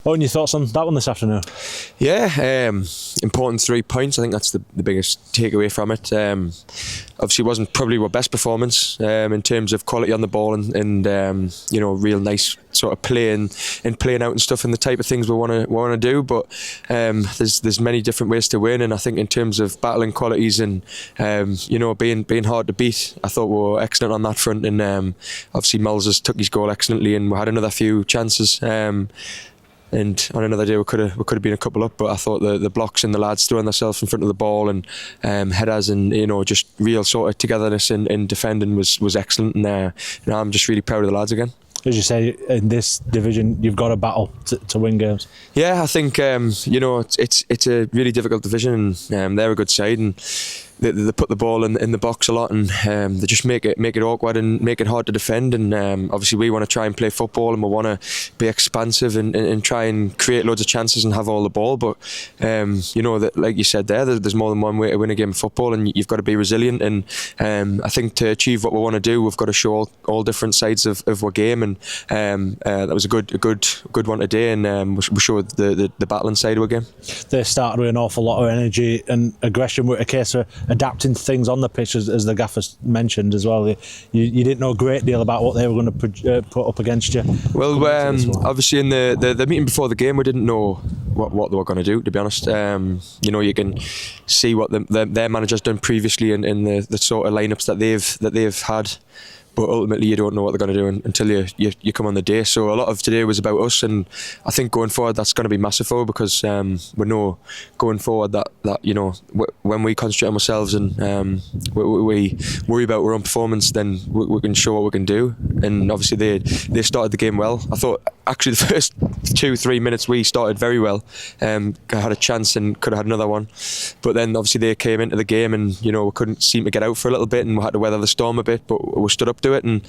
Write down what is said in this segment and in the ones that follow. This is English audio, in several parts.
What are your thoughts on that one this afternoon? Yeah, important 3 points. I think that's the biggest takeaway from it. Obviously, it wasn't probably our best performance in terms of quality on the ball and real nice sort of playing out and stuff and the type of things we want to do. But there's many different ways to win, and I think in terms of battling qualities and being hard to beat, I thought we were excellent on that front. And obviously, Mills has took his goal excellently, and we had another few chances. And on another day we could have been a couple up, but I thought the blocks and the lads throwing themselves in front of the ball and headers and just real sort of togetherness in defending was excellent, and I'm just really proud of the lads again. As you say, in this division, you've got to battle to win games. Yeah, I think it's a really difficult division, and they're a good side, and they put the ball in the box a lot, and they just make it awkward and make it hard to defend. And obviously, we want to try and play football, and we want to be expansive and try and create loads of chances and have all the ball. But that, like you said there's more than one way to win a game of football, and you've got to be resilient. And I think to achieve what we want to do, we've got to show all different sides of our game. And that was a good one today, and we showed the battling side of our game. They started with an awful lot of energy and aggression, with a case of adapting to things on the pitch, as the gaffer mentioned as well. You didn't know a great deal about what they were going to put up against you. Well, obviously in the meeting before the game, we didn't know what they were going to do, to be honest. You can see what their manager's done previously in the sort of lineups that they've had. But ultimately, you don't know what they're going to do until you come on the day. So a lot of today was about us, and I think going forward that's going to be massive for, because we know going forward that when we concentrate on ourselves and we worry about our own performance, then we can show what we can do. And obviously they started the game well. I thought actually the first 2-3 minutes we started very well. Had a chance and could have had another one, but then obviously they came into the game and we couldn't seem to get out for a little bit, and we had to weather the storm a bit, but we stood up to it and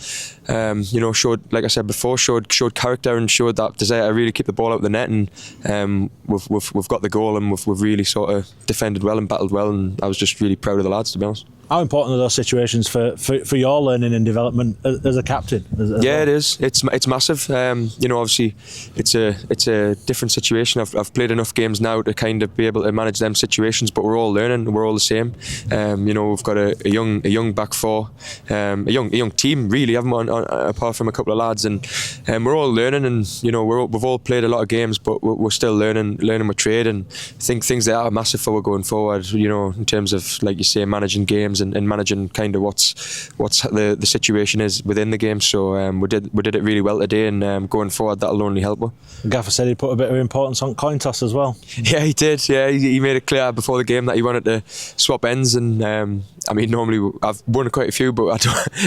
showed, like I said before, showed character and showed that desire to really keep the ball out of the net. And we've got the goal, and we've really sort of defended well and battled well, and I was just really proud of the lads, to be honest. How important are those situations for your learning and development as a captain? It is. It's massive. Obviously, it's a different situation. I've played enough games now to kind of be able to manage them situations, but we're all learning. We're all the same. We've got a young back four, a young team really, haven't we? Apart from a couple of lads, and we're all learning. And we've all played a lot of games, but we're still learning our trade. And I think things that are massive for going forward. In terms of, like you say, managing games. And managing kind of what's the situation is within the game. So we did it really well today, and going forward that'll only help us. Gaffer said he put a bit of importance on coin toss as well. Yeah, he did. Yeah, he made it clear before the game that he wanted to swap ends, and normally I've won quite a few, but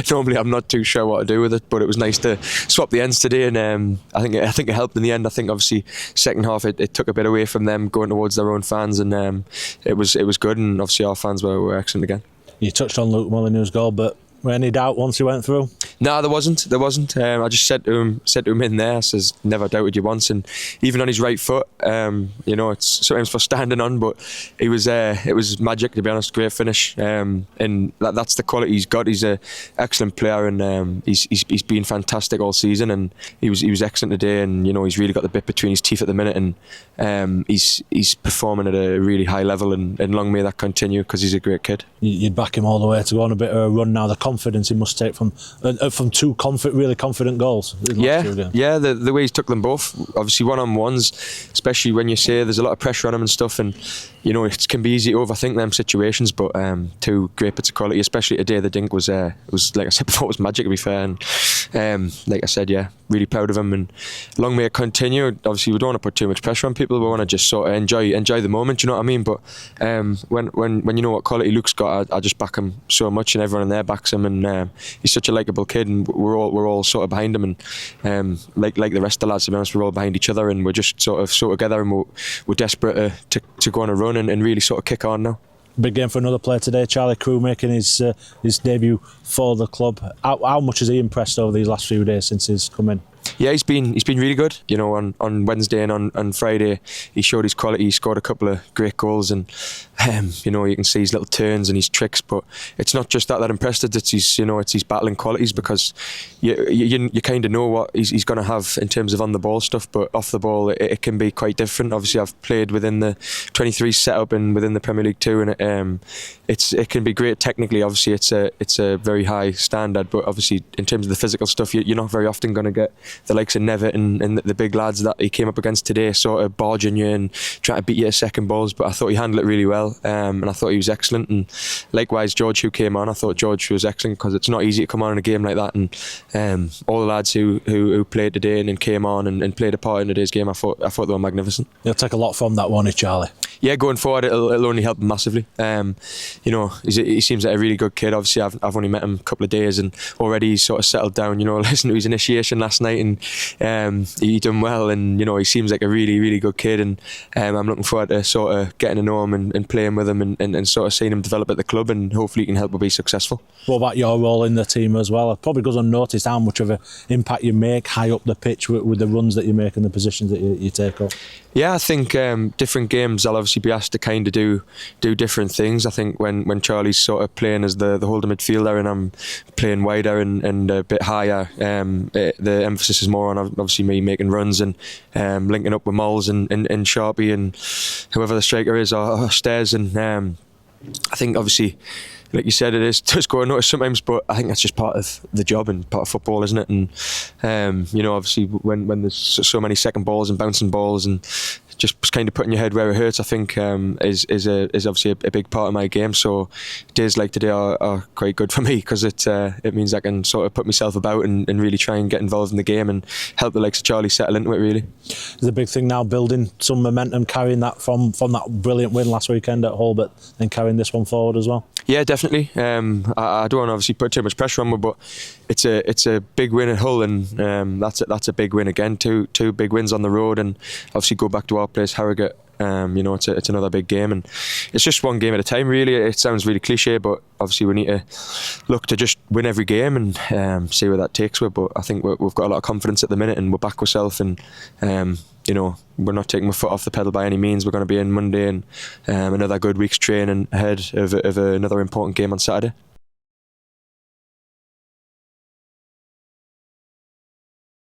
normally I'm not too sure what to do with it. But it was nice to swap the ends today, and I think it helped in the end. I think obviously second half it took a bit away from them going towards their own fans, and it was good, and obviously our fans were excellent again. You touched on Luke Molyneux's goal, but any doubt once he went through? No, there wasn't. I just said to him in there, I says, never doubted you once. And even on his right foot, it's sometimes for standing on, but it was magic, to be honest. Great finish, and that's the quality he's got. He's an excellent player, and he's been fantastic all season, and he was excellent today. And he's really got the bit between his teeth at the minute, and he's performing at a really high level, and long may that continue, because he's a great kid. You'd back him all the way to go on a bit of a run now. The confidence he must take from two really confident goals. Yeah, the way he's took them both, obviously one-on-ones, especially when you say there's a lot of pressure on him and stuff, and it can be easy to overthink them situations, but two great bits of quality, especially today. The dink was like I said before, it was magic, to be fair, and like I said, yeah, really proud of him, and long may it continue. Obviously we don't want to put too much pressure on people, we want to just sort of enjoy the moment, you know what I mean? But when you know what quality Luke's got, I just back him so much, and everyone in there backs him, and he's such a likeable kid, and we're all sort of behind him, and like the rest of the lads, to be honest, we're all behind each other, and we're just sort of together, and we're desperate to go on a run and really sort of kick on now. Big game for another player today, Charlie Crew, making his debut for the club. How much has he impressed over these last few days since he's come in? Yeah, he's been really good. You know, on Wednesday and on Friday, he showed his quality. He scored a couple of great goals, and you know, you can see his little turns and his tricks. But it's not just that impressed us. It's his battling qualities, because you kind of know what he's going to have in terms of on the ball stuff, but off the ball it can be quite different. Obviously, I've played within the 23 setup and within the Premier League too, and it can be great technically. Obviously, it's a very high standard, but obviously in terms of the physical stuff, you're not very often going to get the likes of Nevitt and the big lads that he came up against today, sort of barging you and trying to beat you at second balls. But I thought he handled it really well, and I thought he was excellent. And likewise, George, who came on, I thought George was excellent, because it's not easy to come on in a game like that. And all the lads who played today and came on and played a part in today's game, I thought they were magnificent. You'll take a lot from that, won't you, Charlie? Yeah, going forward, it'll only help him massively. You know, he seems like a really good kid. Obviously, I've only met him a couple of days, and already he's sort of settled down. You know, listened to his initiation last night, and he done well. And you know, he seems like a really, really good kid. And I'm looking forward to sort of getting to know him and playing with him, and sort of seeing him develop at the club, and hopefully he can help him be successful. What about your role in the team as well? It probably goes unnoticed how much of an impact you make high up the pitch with the runs that you make and the positions that you take up. Yeah, I think different games I'll obviously be asked to kind of do different things. I think when Charlie's sort of playing as the holding midfielder and I'm playing wider and a bit higher, the emphasis is more on obviously me making runs and linking up with Moles and Sharpie and whoever the striker is, or Stairs. And I think obviously, like you said, it does go unnoticed sometimes, but I think that's just part of the job and part of football, isn't it? And you know, obviously when there's so many second balls and bouncing balls and just kind of putting your head where it hurts, I think is obviously a big part of my game. So days like today are quite good for me, because it means I can sort of put myself about and really try and get involved in the game and help the likes of Charlie settle into it, really. It's a big thing now, building some momentum, carrying that from that brilliant win last weekend at Hull, but then carrying this one forward as well. Yeah, definitely. I don't want to obviously put too much pressure on me, but it's a big win at Hull, and that's a big win again. Two big wins on the road, and obviously go back to our place, Harrogate. You know, it's another big game, and it's just one game at a time, really. It sounds really cliche, but obviously we need to look to just win every game and see where that takes us. But I think we've got a lot of confidence at the minute, and we're back ourselves, and you know, we're not taking my foot off the pedal by any means. We're going to be in Monday and another good week's training ahead of another important game on Saturday.